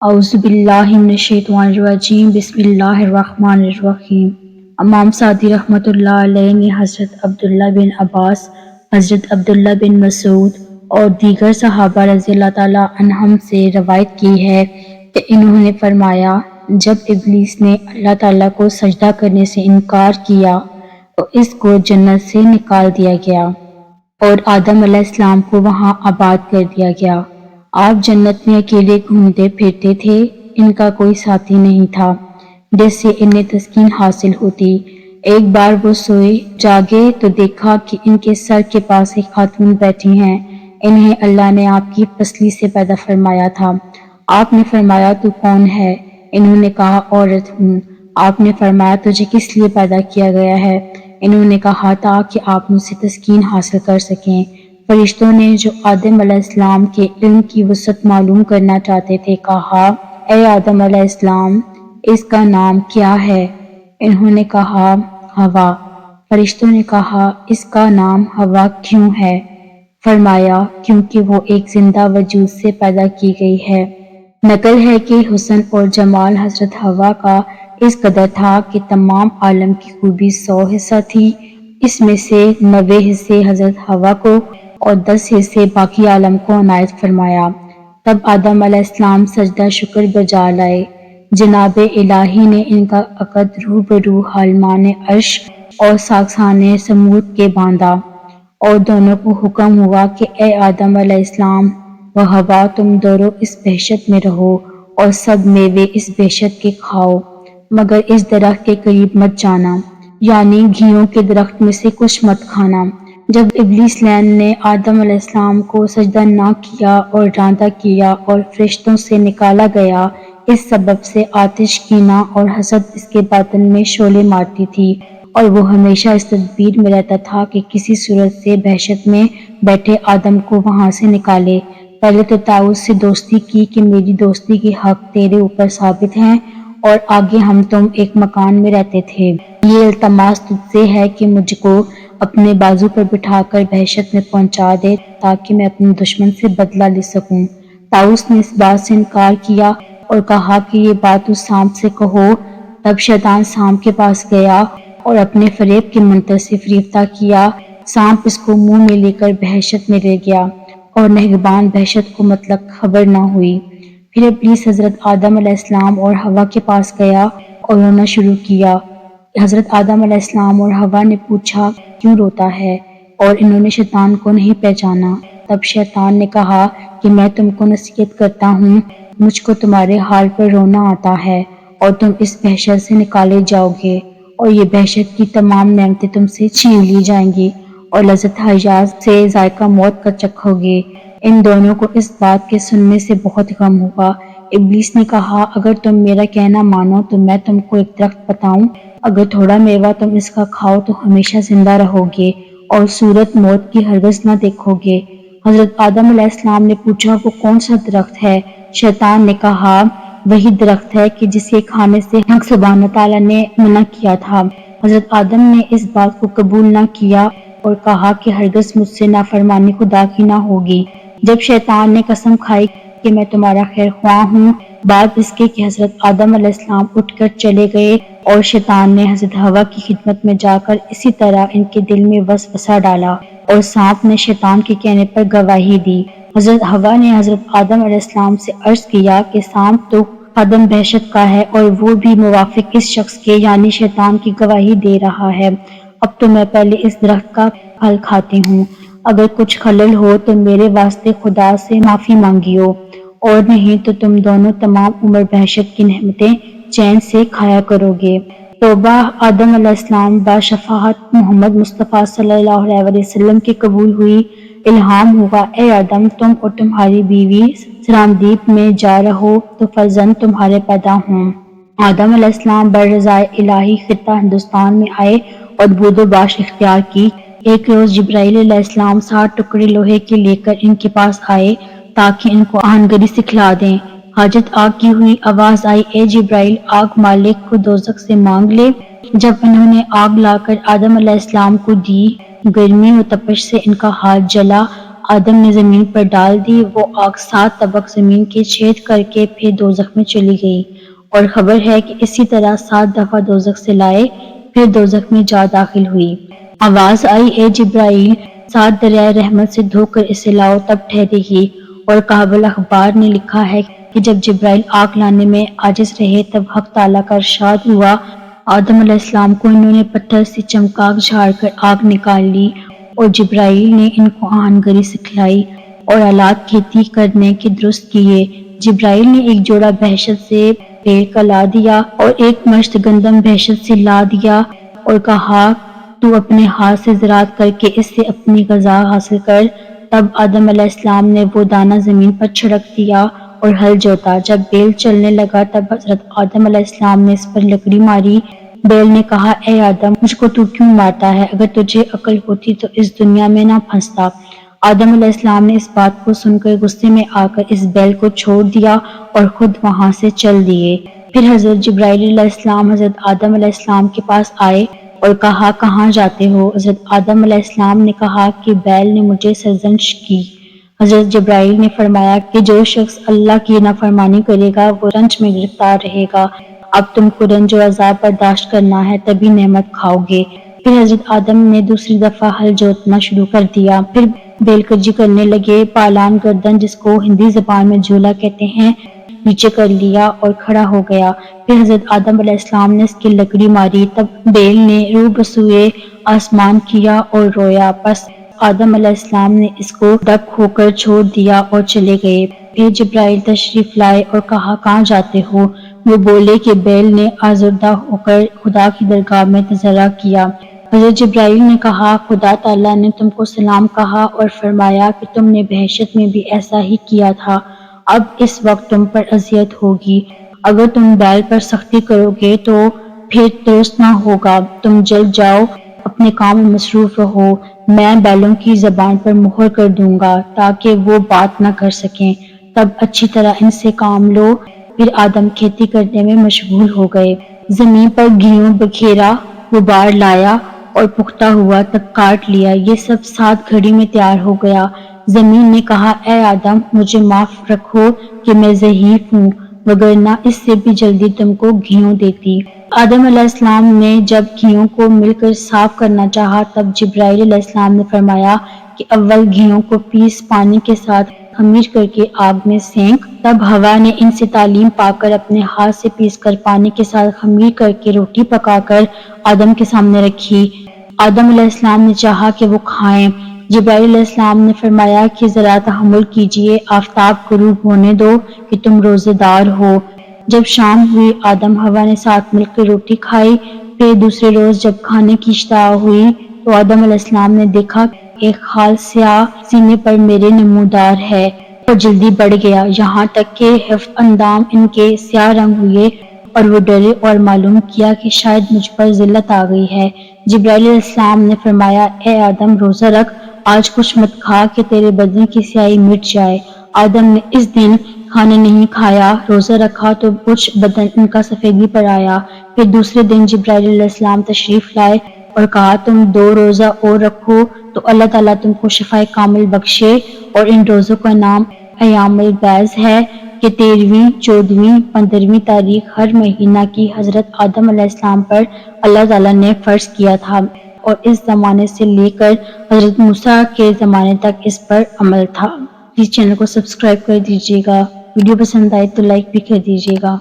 اعوذ باللہ من الشیطان الرجیم بسم اللہ الرحمن الرحیم۔ امام صادق رحمۃ اللہ علیہ نے حضرت عبداللہ بن عباس، حضرت عبداللہ بن مسعود اور دیگر صحابہ رضی اللہ تعالیٰ عنہم سے روایت کی ہے کہ انہوں نے فرمایا، جب ابلیس نے اللہ تعالیٰ کو سجدہ کرنے سے انکار کیا تو اس کو جنت سے نکال دیا گیا اور آدم علیہ السلام کو وہاں آباد کر دیا گیا۔ آپ جنت میں اکیلے گھومتے پھرتے تھے، ان کا کوئی ساتھی نہیں تھا جس سے انہیں تسکین حاصل ہوتی۔ ایک بار وہ سوئے، جاگے تو دیکھا کہ ان کے سر کے پاس ایک خاتون بیٹھی ہیں۔ انہیں اللہ نے آپ کی پسلی سے پیدا فرمایا تھا۔ آپ نے فرمایا تو کون ہے؟ انہوں نے کہا عورت ہوں۔ آپ نے فرمایا تجھے کس لیے پیدا کیا گیا ہے؟ انہوں نے کہا تاکہ آپ مجھ سے تسکین حاصل کر سکیں۔ فرشتوں نے جو آدم علیہ السلام کے علم کی وسعت معلوم کرنا چاہتے تھے کہا، اے آدم علیہ السلام، اس کا نام کیا ہے؟ انہوں نے کہا ہوا۔ فرشتوں نے کہا اس کا نام ہوا کیوں ہے؟ فرمایا کیونکہ وہ ایک زندہ وجود سے پیدا کی گئی ہے۔ نقل ہے کہ حسن اور جمال حضرت حوا کا اس قدر تھا کہ تمام عالم کی خوبی 100 حصہ تھی، اس میں سے 90 حصے حضرت حوا کو اور 10 حصے باقی عالم کو عنایت فرمایا۔ تب آدم علیہ السلام سجدہ شکر بجا لائے۔ جناب الہی نے ان کا عقد روبرو حالمان عرش اور ساکسان سمود کے باندھا اور دونوں کو حکم ہوا کہ اے آدم علیہ السلام و حوا، تم دونوں اس بہشت میں رہو اور سب میوے اس بہشت کے کھاؤ، مگر اس درخت کے قریب مت جانا، یعنی گھیوں کے درخت میں سے کچھ مت کھانا۔ جب ابلیس لعین نے آدم علیہ السلام کو سجدہ نہ کیا اور راندا کیا اور فرشتوں سے نکالا گیا، اس سبب سے آتش، کینہ اور حسد اس کے باطن میں شعلے مارتی تھی اور وہ ہمیشہ اس تدبیر میں رہتا تھا کہ کسی صورت سے بہشت میں بیٹھے آدم کو وہاں سے نکالے۔ پہلے تو طاؤس سے دوستی کی کہ میری دوستی کے حق تیرے اوپر ثابت ہیں اور آگے ہم تم ایک مکان میں رہتے تھے۔ یہ التماس تجھ سے ہے کہ مجھ کو اپنے بازو پر بٹھا کر بہشت میں پہنچا دے تاکہ میں اپنے دشمن سے بدلہ لے سکوں۔ طاؤس نے اس بات سے انکار کیا اور کہا کہ یہ بات اس سانپ سے کہو۔ تب شیطان سانپ کے پاس گیا اور اپنے فریب کے منتر سے فریفتہ کیا۔ سانپ اس کو منہ میں لے کر بہشت میں لے گیا اور نگہبان بہشت کو مطلق خبر نہ ہوئی۔ پھر ابلیس حضرت آدم علیہ السلام اور حوا کے پاس گیا اور رونا شروع کیا۔ حضرت آدم علیہ السلام اور حوا نے پوچھا کیوں روتا ہے، اور انہوں نے شیطان کو نہیں پہچانا۔ تب شیطان نے کہا کہ میں تم کو نصیحت کرتا ہوں، مجھ کو تمہارے حال پر رونا آتا ہے اور تم اس بہشت سے نکالے جاؤ گے اور یہ بہشت کی تمام نعمتیں تم سے چھین لی جائیں گی اور لذت حیات سے ذائقہ موت کا چکھو گے۔ ان دونوں کو اس بات کے سننے سے بہت غم ہوا۔ ابلیس نے کہا اگر تم میرا کہنا مانو تو میں تم کو ایک درخت بتاؤں، اگر تھوڑا میوہ تم اس کا کھاؤ تو ہمیشہ زندہ رہو گے اور صورت موت کی ہرگز نہ دیکھو گے۔ حضرت آدم علیہ السلام نے پوچھا وہ کون سا درخت ہے؟ شیطان نے کہا وہی درخت ہے کہ جسے کھانے سے حق سبحانہ تعالیٰ نے منع کیا تھا۔ حضرت آدم نے اس بات کو قبول نہ کیا اور کہا کہ ہرگز مجھ سے نافرمانی خدا کی نہ ہوگی۔ جب شیطان نے قسم کھائی کہ میں تمہارا خیر خواہ ہوں، بعد اس کے کہ حضرت آدم علیہ السلام اٹھ کر چلے گئے اور شیطان نے حضرت حوا کی خدمت میں جا کر اسی طرح ان کے دل میں وسوسہ ڈالا اور سانپ نے شیطان کے کہنے پر گواہی دی۔ حضرت حوا نے حضرت آدم علیہ السلام سے عرض کیا کہ سانپ تو خادم بہشت کا ہے اور وہ بھی موافق اس شخص کے یعنی شیطان کی گواہی دے رہا ہے۔ اب تو میں پہلے اس درخت کا پھل کھاتی ہوں، اگر کچھ خلل ہو تو میرے واسطے خدا سے معافی مانگیو، اور نہیں تو تم دونوں تمام عمر بہشت کی نعمتیں چین سے کھایا کرو گے۔ توبہ آدم علیہ السلام با شفاعت محمد مصطفیٰ صلی اللہ علیہ وسلم کی قبول ہوئی۔ الہام ہوا اے آدم، تم اور تمہاری بیوی سرامدیپ میں جا رہو تو فرزند تمہارے پیدا ہوں۔ آدم علیہ السلام بررضائے الہی خطہ ہندوستان میں آئے اور بود و باش اختیار کی۔ ایک روز جبرائیل علیہ السلام 60 ٹکڑے لوہے کے لے کر ان کے پاس آئے تاکہ ان کو آہنگری سکھلا دیں۔ حاجت آگ کی ہوئی، آواز آئی اے جبرائیل، آگ مالک کو دوزخ سے مانگ لے۔ جب انہوں نے آگ لا کر آدم علیہ السلام کو دی، گرمی و تپش سے ان کا ہاتھ جلا۔ آدم نے زمین پر ڈال دی۔ وہ آگ 7 طبق زمین کے چھید کر کے پھر دوزخ میں چلی گئی، اور خبر ہے کہ اسی طرح 7 دفعہ دوزخ سے لائے، پھر دوزخ میں جا داخل ہوئی۔ آواز آئی، اے جبرائیل، 7 دریائے رحمت سے دھو کر اسے لاؤ، تب ٹھہرے گی۔ اور کعب الاخبار نے لکھا ہے کہ جب جبرائیل آگ لانے میں عاجز رہے تب حق تعالیٰ کا ارشاد ہوا، آدم علیہ السلام کو انہوں نے پتھر سے چمکاک جھاڑ کر آگ نکال لی، اور جبرائیل نے ان کو آہنگری سکھلائی اور آلات کھیتی کرنے کے درست کیے۔ جبرائیل نے ایک جوڑا بہشت سے بیل کا لا دیا اور ایک مشت گندم بہشت سے لا دیا، اور کہا تو اپنے ہاتھ سے زراعت کر کے اس سے اپنی غذا حاصل کر۔ تب آدم علیہ السلام نے وہ دانہ زمین پر چھڑک دیا اور ہل جوتا۔ جب بیل چلنے لگا تب حضرت آدم علیہ السلام نے اس پر لکڑی ماری۔ بیل نے کہا، اے آدم، مجھ کو تو کیوں مارتا ہے؟ اگر تجھے عقل ہوتی تو اس دنیا میں نہ پھنستا۔ آدم علیہ السلام نے اس بات کو سن کر غصے میں آ کر اس بیل کو چھوڑ دیا اور خود وہاں سے چل دیے۔ پھر حضرت جبرائیل علیہ السلام حضرت آدم علیہ السلام کے پاس آئے اور کہا، کہاں جاتے ہو؟ حضرت آدم علیہ السلام نے کہا کہ بیل نے مجھے سرزنش کی۔ حضرت جبرائیل نے فرمایا کہ جو شخص اللہ کی نافرمانی کرے گا وہ رنج میں گرفتار رہے گا۔ اب تم کو رنج و عذاب برداشت کرنا ہے، تبھی نعمت کھاؤ گے۔ پھر حضرت آدم نے دوسری دفعہ ہل جوتنا شروع کر دیا۔ پھر بیل کجی کرنے لگے۔ پالان گردن، جس کو ہندی زبان میں جھولا کہتے ہیں، نیچے کر لیا اور کھڑا ہو گیا۔ پھر حضرت آدم علیہ السلام نے اس کی لکڑی ماری۔ تب بیل نے رو بسوئے آسمان کیا اور رویا۔ پس آدم علیہ السلام نے اس کو دک ہو کر چھوڑ دیا اور چلے گئے۔ پھر جبرائیل تشریف لائے اور کہا، کہاں جاتے ہو؟ وہ بولے کہ بیل نے آزردہ ہو کر خدا کی درگاہ میں تضرع کیا۔ حضرت جبرائیل نے کہا، خدا تعالیٰ نے تم کو سلام کہا اور فرمایا کہ تم نے بہشت میں بھی ایسا ہی کیا تھا، اب اس وقت تم پر اذیت ہوگی۔ اگر تم بیل پر سختی کرو گے تو پھر درست نہ ہوگا۔ تم جلد جاؤ، اپنے کام میں مصروف رہو۔ میں بیلوں کی زبان پر مہر کر دوں گا تاکہ وہ بات نہ کر سکیں، تب اچھی طرح ان سے کام لو۔ پھر آدم کھیتی کرنے میں مشغول ہو گئے۔ زمین پر گیہوں بکھیرا، غبار لایا اور پختہ ہوا تک کاٹ لیا۔ یہ سب 7 گھڑی میں تیار ہو گیا۔ زمین نے کہا، اے آدم، مجھے معاف رکھو کہ میں ضعیف ہوں، وگرنہ اس سے بھی جلدی تم کو گیہوں دیتی۔ آدم علیہ السلام نے جب گیہوں کو مل کر صاف کرنا چاہا تب جبرائیل علیہ السلام نے فرمایا کہ اول گیہوں کو پیس پانی کے ساتھ خمیر کر کے آگ میں سینک۔ تب ہوا نے ان سے تعلیم پا کر اپنے ہاتھ سے پیس کر پانی کے ساتھ خمیر کر کے روٹی پکا کر آدم کے سامنے رکھی۔ آدم علیہ السلام نے چاہا کہ وہ کھائیں۔ جبرائیل علیہ السلام نے فرمایا کہ ذرا تحمل کیجیے، آفتاب غروب ہونے دو کہ تم روزے دار ہو۔ جب شام ہوئی، آدم حوا نے ساتھ مل کر روٹی کھائی۔ پھر دوسرے روز جب کھانے کی اشتہا ہوئی تو آدم علیہ السلام نے دیکھا کہ ایک خال سیاہ سینے پر میرے نمودار ہے اور جلدی بڑھ گیا، یہاں تک کہ ہفت اندام ان کے سیاہ رنگ ہوئے، اور وہ ڈرے اور معلوم کیا کہ شاید مجھ پر ذلت آ گئی ہے۔ جبرائیل علیہ السلام نے فرمایا، اے آدم، روزہ رکھ، آج کچھ مت کھا کہ تیرے بدن کی سیاہی مٹ جائے۔ آدم نے اس دن کھانا نہیں کھایا، روزہ رکھا تو کچھ بدن ان کا سفیدی پر آیا۔ پھر دوسرے دن جبرائیل علیہ السلام تشریف لائے اور کہا، تم 2 روزہ اور رکھو تو اللہ تعالیٰ تم کو شفائے کامل بخشے۔ اور ان روزوں کا نام ایام البیض ہے کہ 13ویں، 14ویں، 15ویں تاریخ ہر مہینہ کی حضرت آدم علیہ السلام پر اللہ تعالیٰ نے فرض کیا تھا، اور اس زمانے سے لے کر حضرت موسیٰ کے زمانے تک اس پر عمل تھا۔ پلیز چینل کو سبسکرائب کر دیجیے گا، ویڈیو پسند آئے تو لائک بھی کر دیجیے گا۔